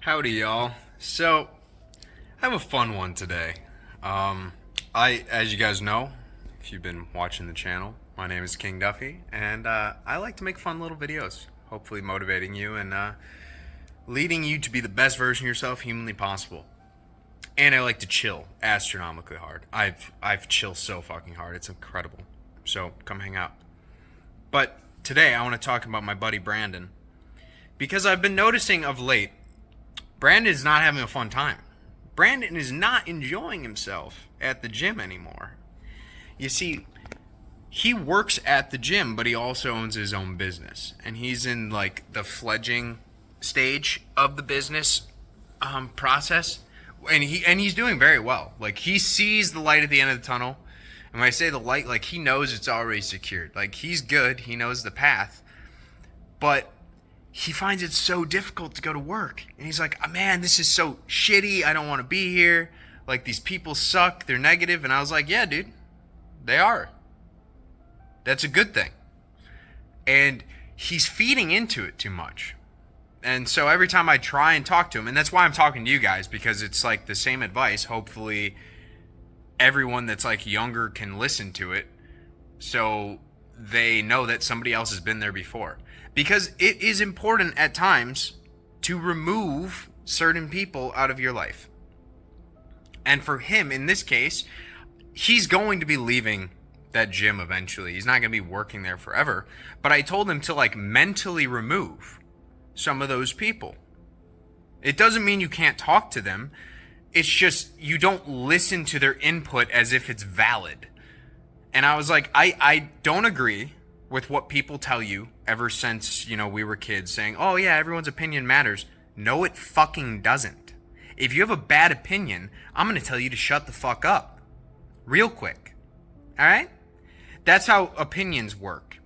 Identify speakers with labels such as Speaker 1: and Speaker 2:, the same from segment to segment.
Speaker 1: Howdy, y'all. So, I have a fun one today. As you guys know, if you've been watching the channel, my name is King Duffy, and I like to make fun little videos, hopefully motivating you and leading you to be the best version of yourself humanly possible. And I like to chill astronomically hard. I've chilled so fucking hard, it's incredible. So, come hang out. But today, I want to talk about my buddy Brandon, because I've been noticing of late Brandon is not having a fun time. Brandon is not enjoying himself at the gym anymore. You see, he works at the gym, but he also owns his own business. And he's in like the fledgling stage of the business process. And he's doing very well. Like, he sees the light at the end of the tunnel. And when I say the light, like, he knows it's already secured. Like, he's good. He knows the path. But he finds it so difficult to go to work. And he's like, man, this is so shitty. I don't want to be here. Like, these people suck. They're negative. And I was like, yeah, dude, they are. That's a good thing. And he's feeding into it too much. And so every time I try and talk to him, and that's why I'm talking to you guys, because it's like the same advice. Hopefully everyone that's like younger can listen to it so they know that somebody else has been there before. Because it is important at times to remove certain people out of your life. And for him, in this case, he's going to be leaving that gym eventually. He's not going to be working there forever. But I told him to like mentally remove some of those people. It doesn't mean you can't talk to them. It's just you don't listen to their input as if it's valid. And I was like, I don't agree with what people tell you ever since, we were kids, saying, oh yeah, everyone's opinion matters. No, it fucking doesn't. If you have a bad opinion, I'm going to tell you to shut the fuck up. Real quick. Alright? That's how opinions work.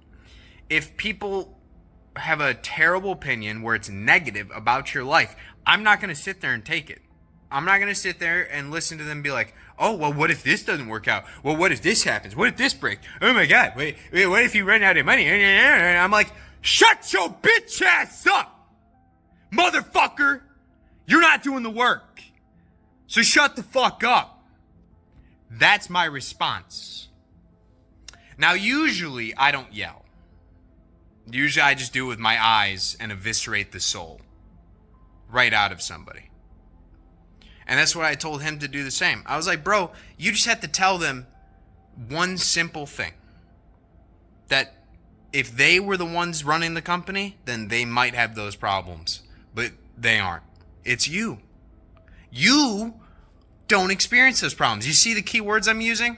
Speaker 1: If people have a terrible opinion where it's negative about your life, I'm not going to sit there and take it. I'm not going to sit there and listen to them and be like, oh, well, what if this doesn't work out? Well, what if this happens? What if this breaks? Oh my God, wait, what if you run out of money? And I'm like, shut your bitch ass up, motherfucker. You're not doing the work. So shut the fuck up. That's my response. Now, usually I don't yell. Usually I just do it with my eyes and eviscerate the soul right out of somebody. And that's what I told him to do the same. I was like, bro, you just have to tell them one simple thing. That if they were the ones running the company, then they might have those problems. But they aren't. It's you. You don't experience those problems. You see the key words I'm using?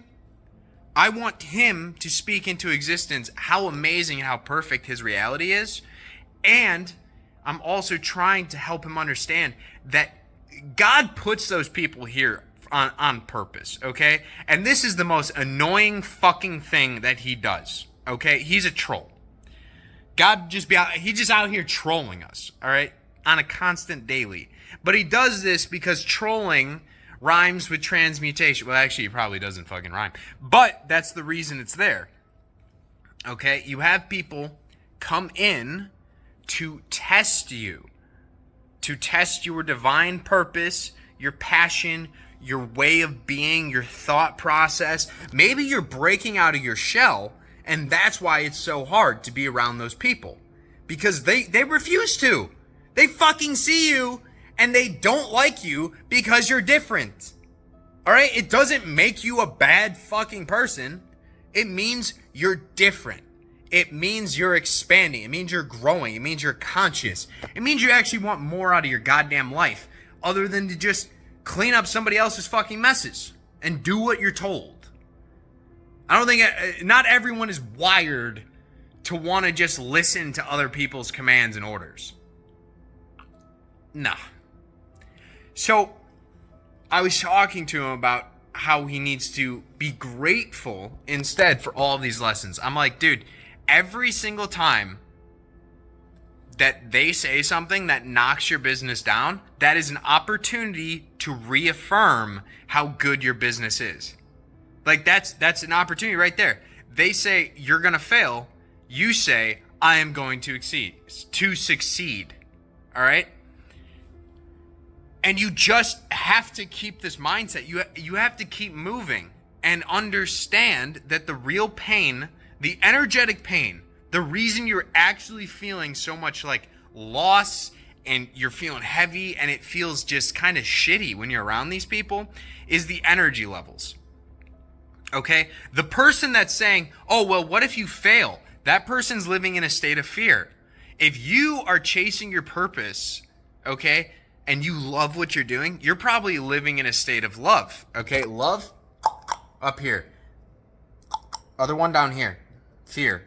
Speaker 1: I want him to speak into existence how amazing and how perfect his reality is. And I'm also trying to help him understand that God puts those people here on purpose, okay? And this is the most annoying fucking thing that he does, okay? He's a troll. He's just out here trolling us, all right? On a constant daily. But he does this because trolling rhymes with transmutation. Well, actually, it probably doesn't fucking rhyme. But that's the reason it's there, okay? You have people come in to test you. To test your divine purpose, your passion, your way of being, your thought process. Maybe you're breaking out of your shell, and that's why it's so hard to be around those people. Because they refuse to. They fucking see you, and they don't like you because you're different. Alright? It doesn't make you a bad fucking person. It means you're different. It means you're expanding. It means you're growing. It means you're conscious. It means you actually want more out of your goddamn life other than to just clean up somebody else's fucking messes and do what you're told. I don't think, not everyone is wired to want to just listen to other people's commands and orders. Nah. So, I was talking to him about how he needs to be grateful instead for all of these lessons. I'm like, dude, every single time that they say something that knocks your business down, that is an opportunity to reaffirm how good your business is. Like, that's an opportunity right there. They say you're going to fail. You say, I am going to succeed. All right? And you just have to keep this mindset. You have to keep moving and understand that the real pain, the energetic pain, the reason you're actually feeling so much like loss and you're feeling heavy and it feels just kind of shitty when you're around these people is the energy levels. Okay? The person that's saying, oh, well, what if you fail? That person's living in a state of fear. If you are chasing your purpose, okay, and you love what you're doing, you're probably living in a state of love. Okay? Love up here. Other one down here. Fear.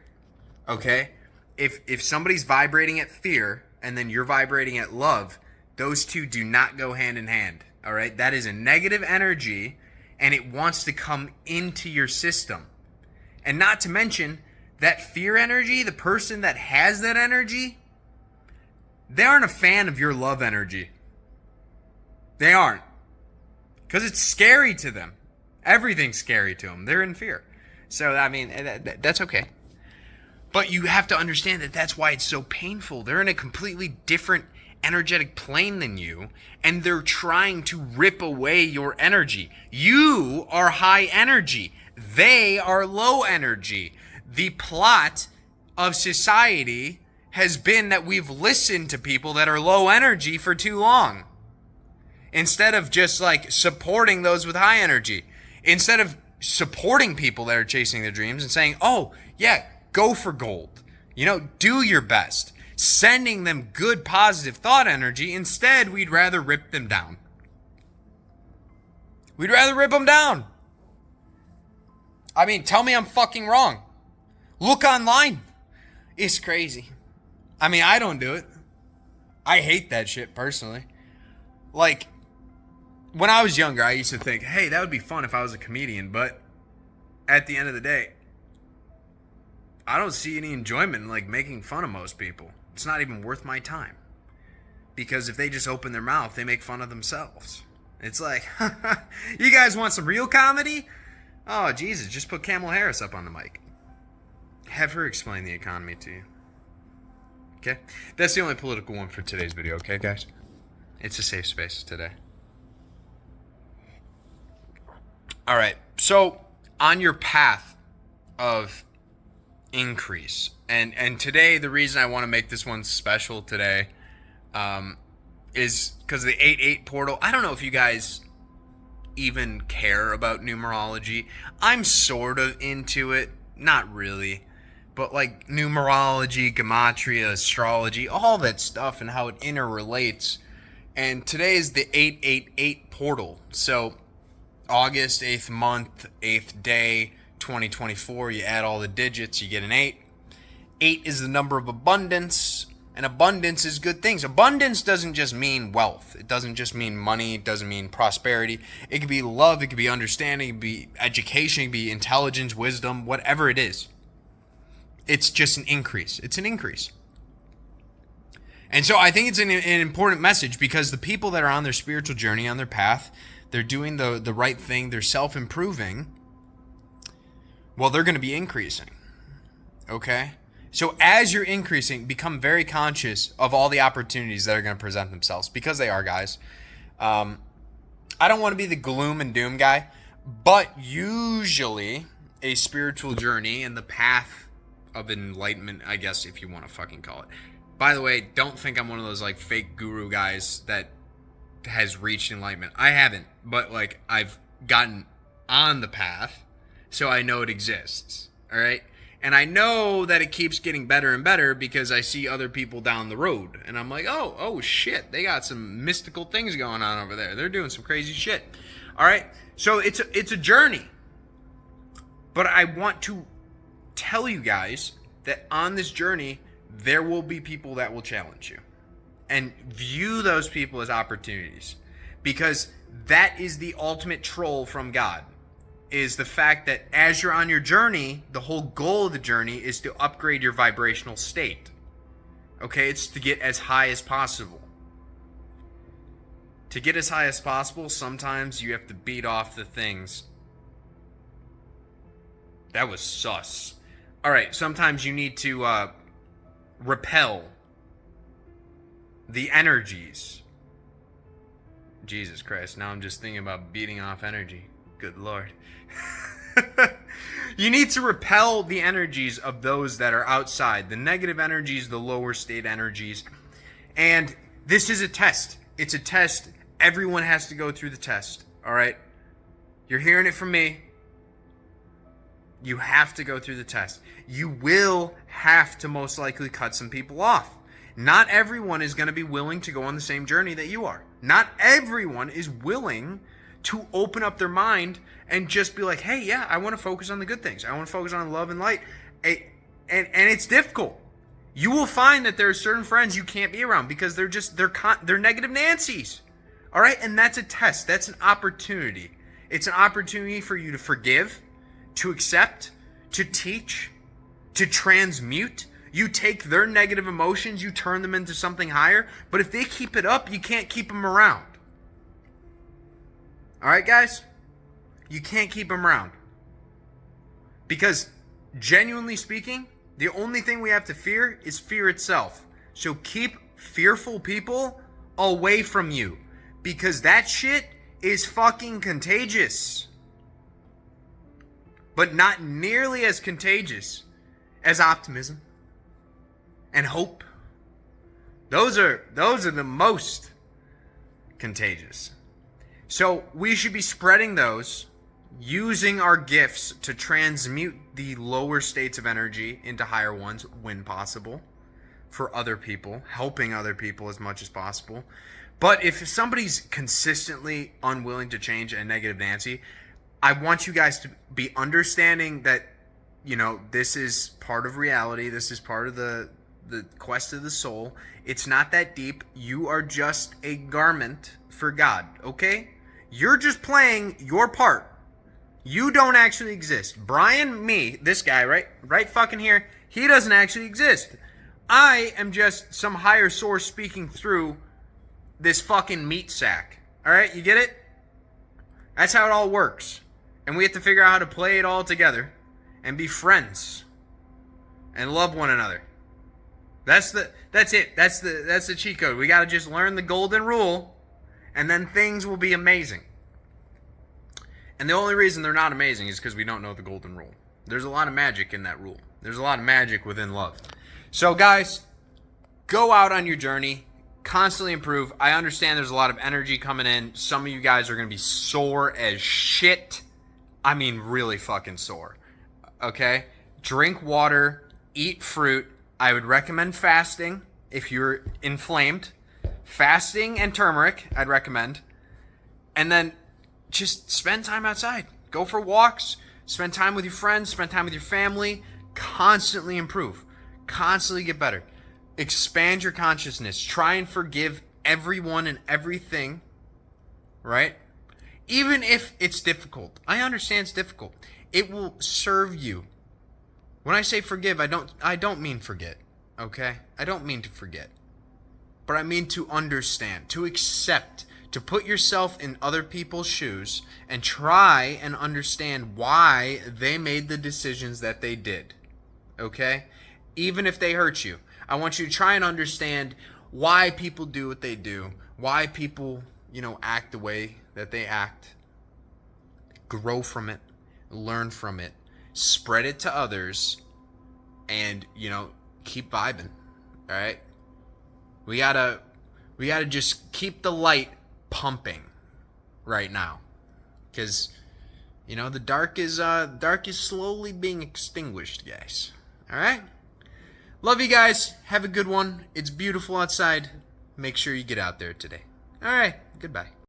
Speaker 1: Okay? If somebody's vibrating at fear and then you're vibrating at love, those two do not go hand in hand. All right? That is a negative energy and it wants to come into your system. And not to mention that fear energy, the person that has that energy, they aren't a fan of your love energy. They aren't. Because it's scary to them. Everything's scary to them. They're in fear. So, I mean, that's okay. But you have to understand that that's why it's so painful. They're in a completely different energetic plane than you, and they're trying to rip away your energy. You are high energy. They are low energy. The plot of society has been that we've listened to people that are low energy for too long. Instead of just like supporting those with high energy. Instead of supporting people that are chasing their dreams and saying, oh, yeah, go for gold. You know, do your best. Sending them good, positive thought energy. Instead, we'd rather rip them down. We'd rather rip them down. I mean, tell me I'm fucking wrong. Look online. It's crazy. I mean, I don't do it. I hate that shit personally. Like, when I was younger, I used to think, hey, that would be fun if I was a comedian. But at the end of the day, I don't see any enjoyment in like making fun of most people. It's not even worth my time. Because if they just open their mouth, they make fun of themselves. It's like, you guys want some real comedy? Oh, Jesus, just put Kamala Harris up on the mic. Have her explain the economy to you. Okay? That's the only political one for today's video, okay, guys? It's a safe space today. All right, so on your path of increase, and today the reason I want to make this one special today is because the 8-8 portal. I don't know if you guys even care about numerology. I'm sort of into it, not really, but like numerology, gematria, astrology, all that stuff and how it interrelates. And today is the 8-8-8 portal. So August, 8th month, 8th day, 2024, you add all the digits, you get an 8. 8 is the number of abundance, and abundance is good things. Abundance doesn't just mean wealth. It doesn't just mean money. It doesn't mean prosperity. It could be love. It could be understanding. It could be education. It could be intelligence, wisdom, whatever it is. It's just an increase. It's an increase. And so I think it's an important message because the people that are on their spiritual journey, on their path, they're doing the right thing, they're self-improving, well, they're going to be increasing. Okay? So as you're increasing, become very conscious of all the opportunities that are going to present themselves, because they are, guys. I don't want to be the gloom and doom guy, but usually a spiritual journey and the path of enlightenment, I guess, if you want to fucking call it. By the way, don't think I'm one of those like fake guru guys that has reached enlightenment. I haven't, but like I've gotten on the path, so I know it exists. All right? And I know that it keeps getting better and better because I see other people down the road. And I'm like, oh shit, they got some mystical things going on over there. They're doing some crazy shit. All right? So it's a journey. But I want to tell you guys that on this journey, there will be people that will challenge you. And view those people as opportunities. Because that is the ultimate troll from God. Is the fact that as you're on your journey, the whole goal of the journey is to upgrade your vibrational state. Okay? It's to get as high as possible. To get as high as possible, sometimes you have to beat off the things. That was sus. Alright, sometimes you need to repel the energies Jesus Christ, now I'm just thinking about beating off energy. Good Lord. You need to repel the energies of those that are outside, the negative energies, the lower state energies. And this is a test. It's a test. Everyone has to go through the test. All right? You're hearing it from me. You have to go through the test. You will have to most likely cut some people off. Not everyone is going to be willing to go on the same journey that you are. Not everyone is willing to open up their mind and just be like, hey, yeah, I want to focus on the good things. I want to focus on love and light. And it's difficult. You will find that there are certain friends you can't be around because they're negative Nancy's. All right? And that's a test. That's an opportunity. It's an opportunity for you to forgive, to accept, to teach, to transmute. You take their negative emotions, you turn them into something higher. But if they keep it up, you can't keep them around. All right, guys? You can't keep them around. Because, genuinely speaking, the only thing we have to fear is fear itself. So keep fearful people away from you. Because that shit is fucking contagious. But not nearly as contagious as optimism and hope. Those are the most contagious. So we should be spreading those, using our gifts to transmute the lower states of energy into higher ones when possible for other people, helping other people as much as possible. But if somebody's consistently unwilling to change and negative Nancy, I want you guys to be understanding that, this is part of reality. This is part of the quest of the soul. It's not that deep. You are just a garment for God, okay? You're just playing your part. You don't actually exist. Brian, me, this guy, right fucking here, he doesn't actually exist. I am just some higher source speaking through this fucking meat sack. All right, you get it? That's how it all works. And we have to figure out how to play it all together and be friends and love one another. That's it. That's the cheat code. We got to just learn the golden rule, and then things will be amazing. And the only reason they're not amazing is because we don't know the golden rule. There's a lot of magic in that rule. There's a lot of magic within love. So guys, go out on your journey. Constantly improve. I understand there's a lot of energy coming in. Some of you guys are going to be sore as shit. I mean, really fucking sore. Okay? Drink water. Eat fruit. I would recommend fasting if you're inflamed. Fasting and turmeric, I'd recommend. And then just spend time outside. Go for walks. Spend time with your friends. Spend time with your family. Constantly improve. Constantly get better. Expand your consciousness. Try and forgive everyone and everything. Right? Even if it's difficult. I understand it's difficult. It will serve you. When I say forgive, I don't mean forget. Okay? I don't mean to forget. But I mean to understand, to accept, to put yourself in other people's shoes and try and understand why they made the decisions that they did. Okay? Even if they hurt you. I want you to try and understand why people do what they do, why people, act the way that they act. Grow from it, learn from it, spread it to others, and, keep vibing. All right? We gotta just keep the light pumping right now, because the dark is slowly being extinguished, guys. All right, love you guys. Have a good one. It's beautiful outside. Make sure you get out there today. All right, goodbye.